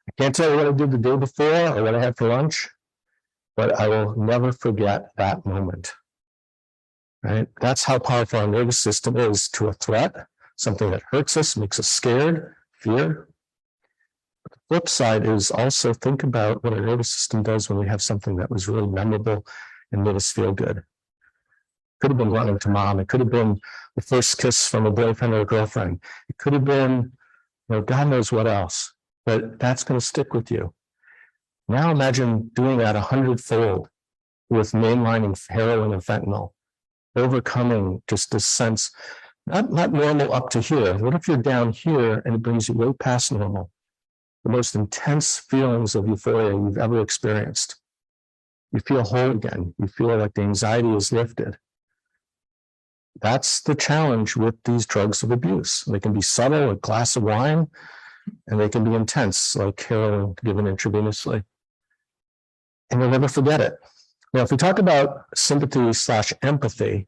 I can't tell you what I did the day before or what I had for lunch, but I will never forget that moment. Right? That's how powerful our nervous system is to a threat. Something that hurts us, makes us scared, fear. But the flip side is also think about what our nervous system does when we have something that was really memorable and made us feel good. Could have been running to mom. It could have been the first kiss from a boyfriend or a girlfriend. It could have been, God knows what else. But that's going to stick with you. Now imagine doing that 100-fold with mainlining heroin and fentanyl, overcoming just this sense Not normal up to here. What if you're down here and it brings you way past normal? The most intense feelings of euphoria you've ever experienced. You feel whole again. You feel like the anxiety is lifted. That's the challenge with these drugs of abuse. They can be subtle, a glass of wine, and they can be intense, like heroin given intravenously. And you'll never forget it. Now, if we talk about sympathy/empathy,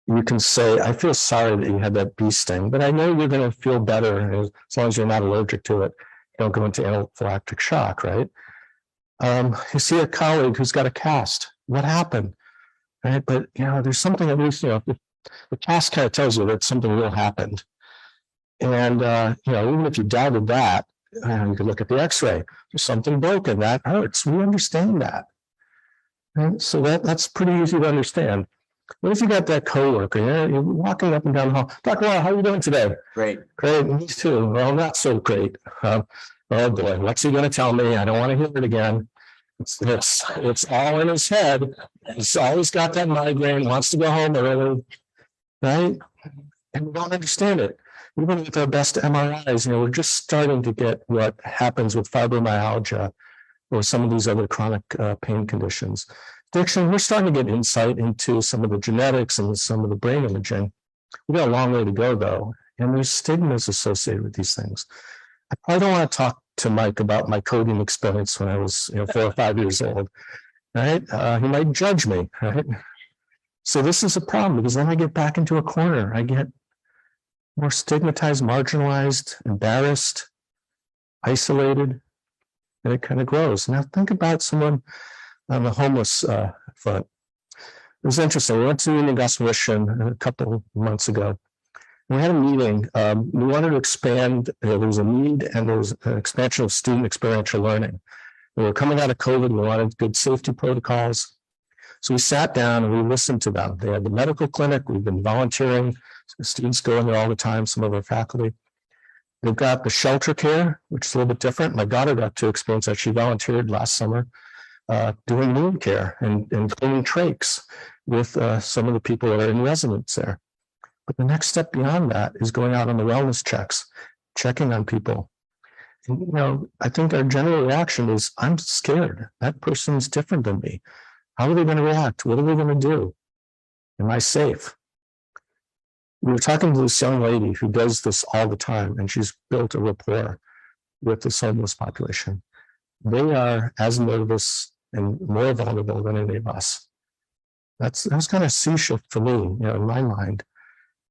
you can say, I feel sorry that you had that bee sting, but I know you're going to feel better as long as you're not allergic to it. You don't go into anaphylactic shock, right? You see a colleague who's got a cast. What happened? Right? But, there's something at least, the cast kind of tells you that something real happened. And, even if you doubted that, you could look at the x-ray. There's something broken. That hurts. We understand that. Right? So that's pretty easy to understand. What if you got that coworker? You're walking up and down the hall. Dr. Law, how are you doing today? Great. Great. Me too. Well, not so great. Oh boy, what's he going to tell me? I don't want to hear it again. It's all in his head. He's always got that migraine, wants to go home early, right? And we don't understand it. Even with our best MRIs, we're just starting to get what happens with fibromyalgia or some of these other chronic pain conditions. Addiction, we're starting to get insight into some of the genetics and some of the brain imaging. We've got a long way to go, though, and there's stigmas associated with these things. I probably don't want to talk to Mike about my coding experience when I was 4 or 5 years old, right? He might judge me, right? So this is a problem because then I get back into a corner. I get more stigmatized, marginalized, embarrassed, isolated, and it kind of grows. Now think about someone on the homeless front. It was interesting. We went to Union Gospel Mission a couple of months ago. We had a meeting. We wanted to expand. There was a need, and there was an expansion of student experiential learning. We were coming out of COVID. We wanted good safety protocols. So we sat down and we listened to them. They had the medical clinic. We've been volunteering. Students go in there all the time, some of our faculty. They've got the shelter care, which is a little bit different. My daughter got to experience that. She volunteered last summer doing wound care and cleaning trachs with some of the people that are in residence there. But the next step beyond that is going out on the wellness checks, checking on people. And, I think our general reaction is, I'm scared. That person's different than me. How are they going to react? What are they going to do? Am I safe? We were talking to this young lady who does this all the time, and she's built a rapport with this homeless population. They are as nervous and more vulnerable than any of us. That was kind of a sea shift for me, in my mind.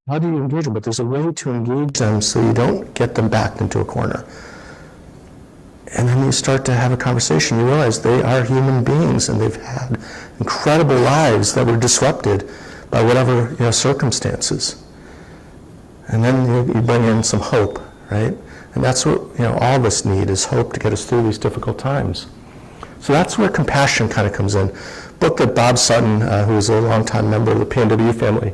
How do you engage them? But there's a way to engage them so you don't get them backed into a corner. And then you start to have a conversation. You realize they are human beings and they've had incredible lives that were disrupted by whatever circumstances. And then you bring in some hope, right? And that's what all of us need is hope to get us through these difficult times. So that's where compassion kind of comes in. Book that Bob Sutton, who is a longtime member of the PNW family,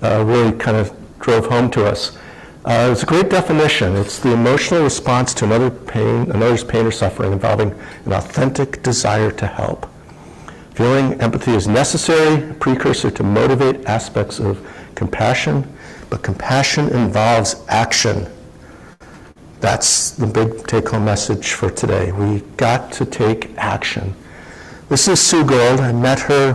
really kind of drove home to us. It's a great definition. It's the emotional response to another's pain or suffering involving an authentic desire to help. Feeling empathy is necessary, a precursor to motivate aspects of compassion, but compassion involves action. That's the big take-home message for today. We got to take action. This is Sue Gold. I met her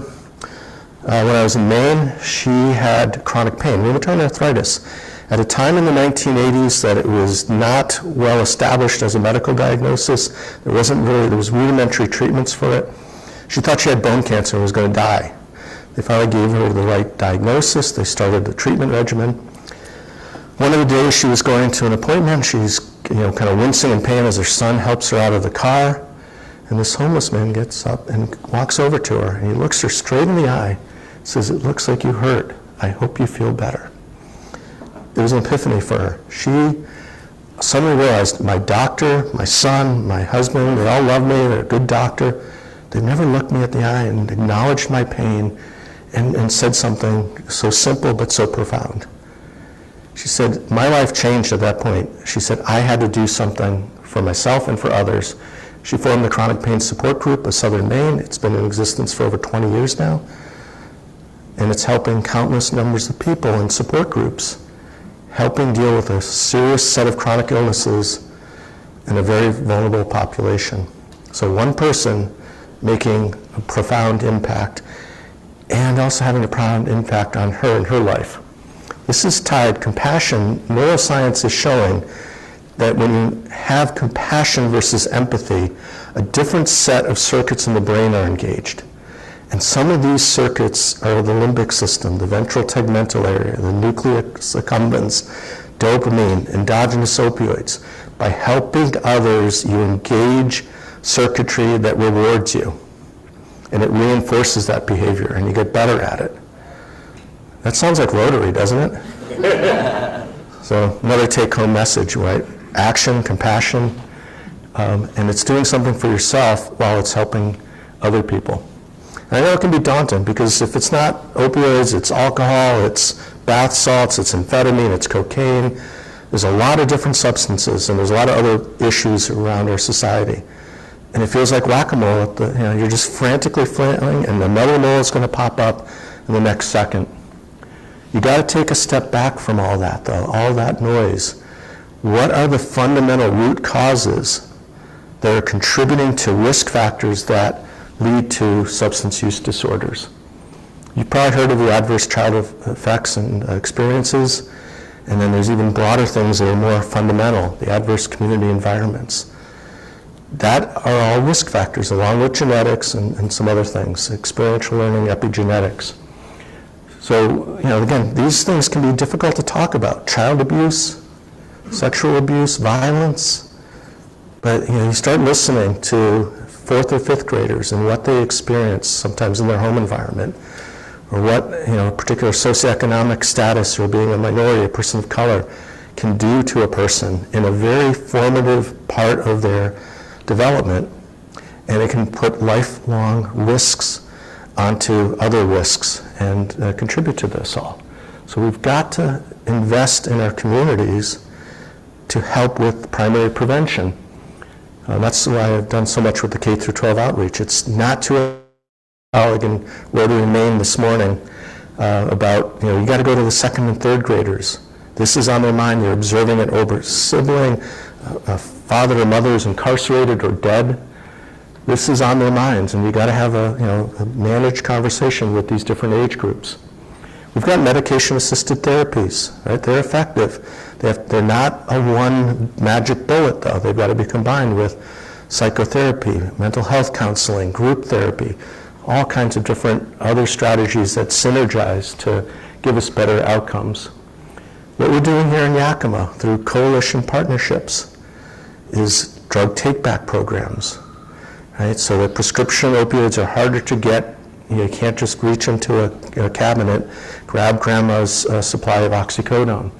when I was in Maine. She had chronic pain, rheumatoid arthritis. At a time in the 1980s that it was not well established as a medical diagnosis, there was rudimentary treatments for it. She thought she had bone cancer and was going to die. They finally gave her the right diagnosis. They started the treatment regimen. One of the days she was going to an appointment, she's kind of wincing in pain as her son helps her out of the car. And this homeless man gets up and walks over to her, and he looks her straight in the eye, says, "It looks like you hurt. I hope you feel better." It was an epiphany for her. She suddenly realized, my doctor, my son, my husband, they all love me, they're a good doctor. They've never looked me at the eye and acknowledged my pain and said something so simple but so profound. She said, my life changed at that point. She said, I had to do something for myself and for others. She formed the Chronic Pain Support Group of Southern Maine. It's been in existence for over 20 years now. and it's helping countless numbers of people in support groups, helping deal with a serious set of chronic illnesses in a very vulnerable population. So one person making a profound impact and also having a profound impact on her and her life. This is tied, compassion, neuroscience is showing that when you have compassion versus empathy, a different set of circuits in the brain are engaged. And some of these circuits are the limbic system, the ventral tegmental area, the nucleus accumbens, dopamine, endogenous opioids. By helping others, you engage circuitry that rewards you. And it reinforces that behavior, and you get better at it. That sounds like Rotary, doesn't it? So another take-home message, right? Action, compassion, and it's doing something for yourself while it's helping other people. And I know it can be daunting because if it's not opioids, it's alcohol, it's bath salts, it's amphetamine, it's cocaine. There's a lot of different substances, and there's a lot of other issues around our society. And it feels like whack-a-mole. You're just frantically flailing, and another mole is going to pop up in the next second. You got to take a step back from all that, though, all that noise. What are the fundamental root causes that are contributing to risk factors that lead to substance use disorders? You've probably heard of the adverse childhood effects and experiences, and then there's even broader things that are more fundamental, the adverse community environments. That are all risk factors, along with genetics and some other things, experiential learning, epigenetics. So, again, these things can be difficult to talk about. Child abuse, sexual abuse, violence. But, you start listening to 4th or 5th graders and what they experience sometimes in their home environment, or what, a particular socioeconomic status or being a minority, a person of color, can do to a person in a very formative part of their development, and it can put lifelong risks onto other risks and contribute to this all. So we've got to invest in our communities to help with primary prevention. That's why I've done so much with the K through 12 outreach. It's not to a colleague in Rotary Maine this morning about, you got to go to the 2nd and 3rd graders. This is on their mind. They're observing it over sibling, father or mother is incarcerated or dead. This is on their minds, and we got to have a managed conversation with these different age groups. We've got medication-assisted therapies, right? They're effective. They're not a one magic bullet, though. They've got to be combined with psychotherapy, mental health counseling, group therapy, all kinds of different other strategies that synergize to give us better outcomes. What we're doing here in Yakima through coalition partnerships is drug take-back programs, right? So that prescription opioids are harder to get. You can't just reach into a cabinet, grab grandma's supply of oxycodone.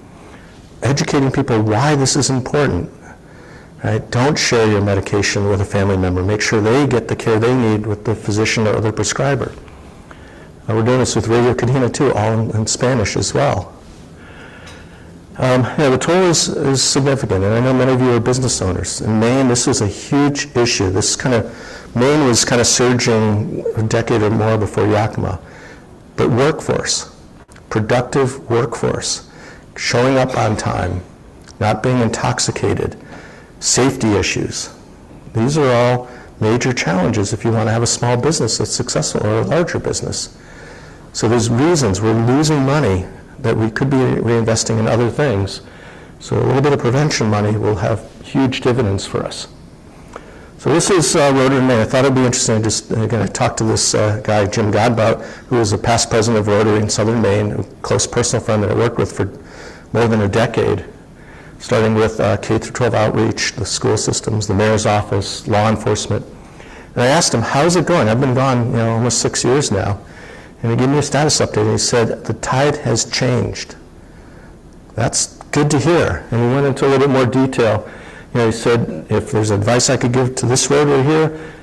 Educating people why this is important, right? Don't share your medication with a family member. Make sure they get the care they need with the physician or other prescriber. We're doing this with Radio Cadena too, all in Spanish as well. The toll is significant, and I know many of you are business owners. In Maine, this was a huge issue. Maine was kind of surging a decade or more before Yakima. But workforce, productive workforce, showing up on time, not being intoxicated, safety issues. These are all major challenges if you want to have a small business that's successful or a larger business. So there's reasons we're losing money that we could be reinvesting in other things. So a little bit of prevention money will have huge dividends for us. So this is Rotary Maine. I thought it'd be interesting to talk to this guy, Jim Godbout, who was a past president of Rotary in Southern Maine, a close personal friend that I worked with for more than a decade, starting with K through 12 outreach, the school systems, the mayor's office, law enforcement. And I asked him, how's it going? I've been gone almost 6 years now. And he gave me a status update, and he said, the tide has changed. That's good to hear. And he went into a little bit more detail. He said, if there's advice I could give to this Rotary here,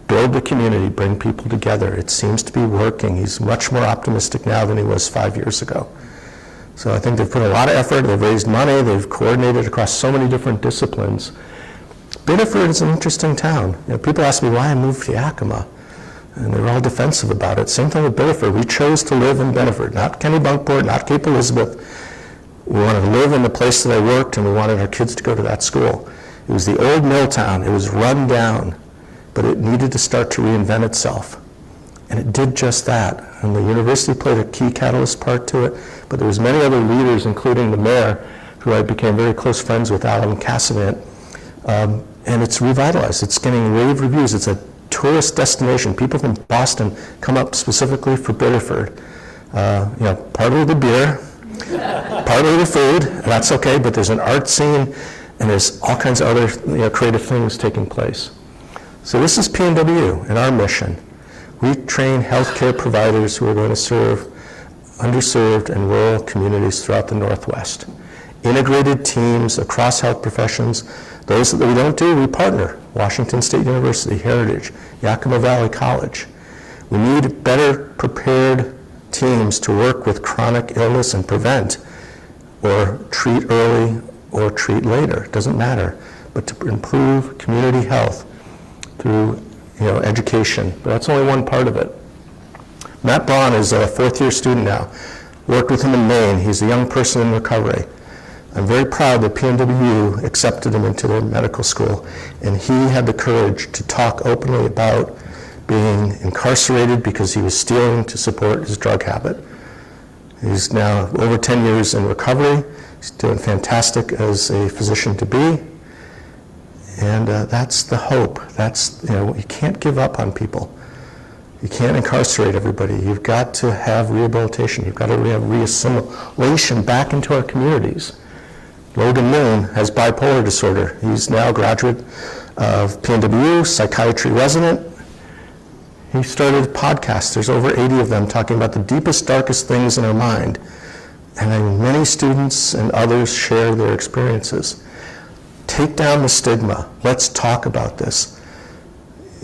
build the community, bring people together. It seems to be working. He's much more optimistic now than he was 5 years ago. So I think they've put a lot of effort, they've raised money, they've coordinated across so many different disciplines. Biddeford is an interesting town. People ask me why I moved to Yakima. And they were all defensive about it. Same thing with Biddeford. We chose to live in Biddeford, not Kennebunkport, not Cape Elizabeth. We wanted to live in the place that I worked, and we wanted our kids to go to that school. It was the old mill town. It was run down, but it needed to start to reinvent itself. And it did just that. And the university played a key catalyst part to it, but there was many other leaders, including the mayor, who I became very close friends with, Alan Cassavant. And it's revitalized. It's getting rave reviews. It's a tourist destination. People from Boston come up specifically for Biddeford. Partly the beer, partly the food, and that's okay, but there's an art scene, and there's all kinds of other creative things taking place. So this is PNW and our mission. We train healthcare providers who are going to serve underserved and rural communities throughout the Northwest. Integrated teams across health professions. Those that we don't do, we partner. Washington State University, Heritage, Yakima Valley College. We need better prepared teams to work with chronic illness and prevent, or treat early or treat later. It doesn't matter, but to improve community health through education. But that's only one part of it. Matt Braun is a fourth-year student now. Worked with him in Maine. He's a young person in recovery. I'm very proud that PNWU accepted him into their medical school, and he had the courage to talk openly about being incarcerated because he was stealing to support his drug habit. He's now over 10 years in recovery. He's doing fantastic as a physician to be. And that's the hope. That's, you can't give up on people. You can't incarcerate everybody. You've got to have rehabilitation. You've got to have reassimilation back into our communities. Logan Moon has bipolar disorder. He's now a graduate of PNWU, psychiatry resident. He started podcasts. There's over 80 of them talking about the deepest, darkest things in our mind. And then many students and others share their experiences. Take down the stigma. Let's talk about this.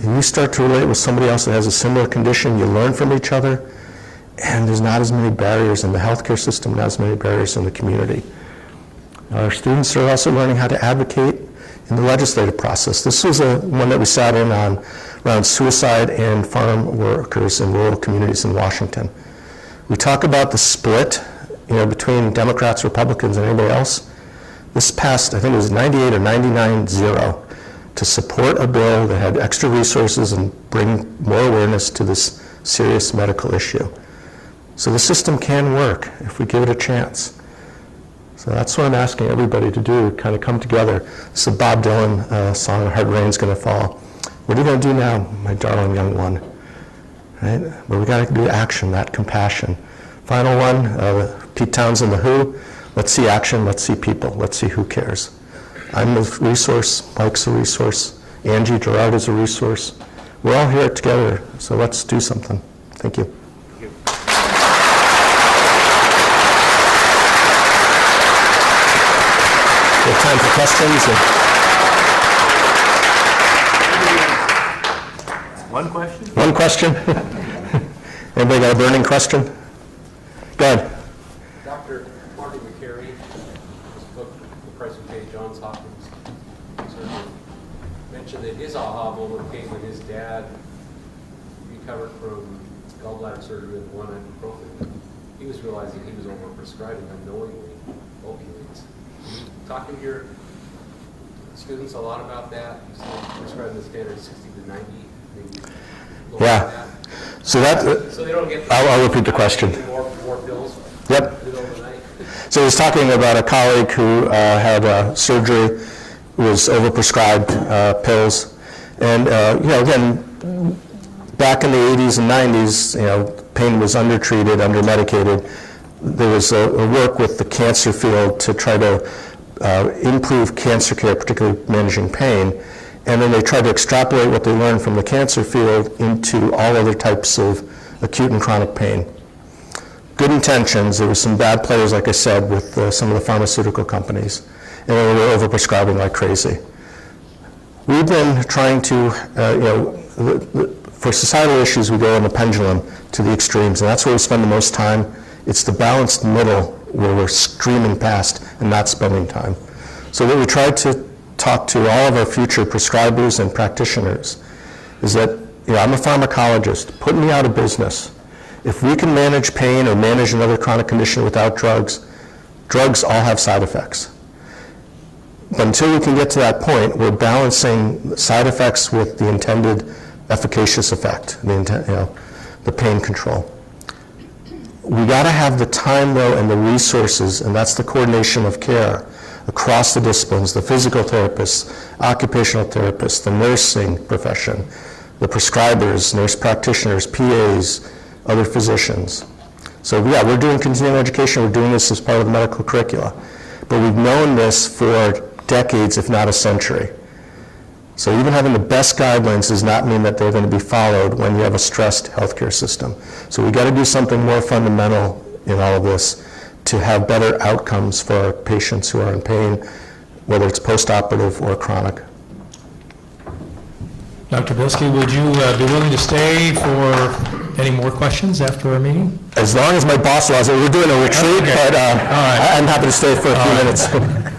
You start to relate with somebody else that has a similar condition, you learn from each other, and there's not as many barriers in the healthcare system, not as many barriers in the community. Our students are also learning how to advocate in the legislative process. This was one that we sat in on around suicide and farm workers in rural communities in Washington. We talk about the split, between Democrats, Republicans, and anybody else. This passed, I think it was 98 or 99-0 to support a bill that had extra resources and bring more awareness to this serious medical issue. So the system can work if we give it a chance. So that's what I'm asking everybody to do, kind of come together. This is a Bob Dylan song, Hard Rain's Gonna Fall. What are you gonna do now, my darling young one? Right? But we gotta do action, that compassion. Final one, Pete Townsend, The Who. Let's see action, let's see people, let's see who cares. I'm a resource, Mike's a resource, Angie Gerard is a resource. We're all here together, so let's do something. Thank you. We have time for questions. One question? One question? Anybody got a burning question? Go ahead. Dr. Marty McCary, his book, The Price We Pay, Johns Hopkins surgeon, mentioned that his aha moment came when his dad recovered from gallbladder surgery with one ibuprofen. He was realizing he was overprescribing unknowingly opioids. Talking to your students a lot about that, prescribing the standard 60 to 90, maybe. Yeah. So they don't get. I'll repeat the question. More pills. Yep. In the middle of the night. So he's talking about a colleague who had surgery, was overprescribed pills, and again, back in the 80s and 90s, pain was undertreated, undermedicated. There was a work with the cancer field to try to improve cancer care, particularly managing pain. And then they tried to extrapolate what they learned from the cancer field into all other types of acute and chronic pain. Good intentions. There were some bad players, like I said, with some of the pharmaceutical companies. And they were overprescribing like crazy. We've been trying to, for societal issues, we go in the pendulum to the extremes, and that's where we spend the most time. It's the balanced middle where we're screaming past and not spending time. So what we tried to talk to all of our future prescribers and practitioners is that I'm a pharmacologist, put me out of business. If we can manage pain or manage another chronic condition without drugs, drugs all have side effects. But until we can get to that point, we're balancing side effects with the intended efficacious effect, the pain control. We got to have the time, though, and the resources, and that's the coordination of care across the disciplines, the physical therapists, occupational therapists, the nursing profession, the prescribers, nurse practitioners, PAs, other physicians. So yeah, we're doing continuing education. We're doing this as part of the medical curricula. But we've known this for decades, if not a century. So even having the best guidelines does not mean that they're going to be followed when you have a stressed healthcare system. So we got to do something more fundamental in all of this to have better outcomes for our patients who are in pain, whether it's post-operative or chronic. Dr. Bilski, would you be willing to stay for any more questions after our meeting? As long as my boss allows it. We're doing a retreat, Okay. but right. I'm happy to stay for a few minutes.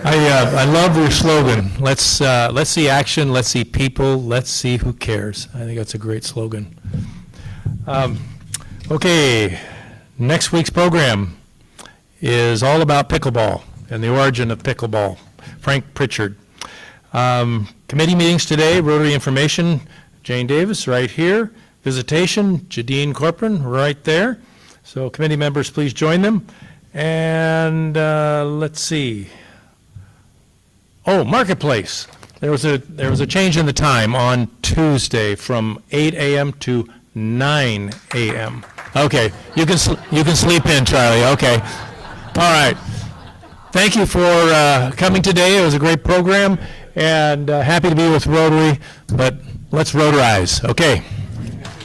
I love your slogan. Let's see action, let's see people, let's see who cares. I think that's a great slogan. Okay, next week's program is all about pickleball and the origin of pickleball. Frank Pritchard. Committee meetings today, Rotary Information, Jane Davis right here. Visitation, Jadine Corcoran right there. So committee members, please join them. And let's see. Oh, Marketplace. There was a change in the time on Tuesday from 8 a.m. to 9 a.m. Okay, you can sleep in, Charlie. Okay. All right. Thank you for coming today. It was a great program, and happy to be with Rotary, but let's Rotarize. Okay.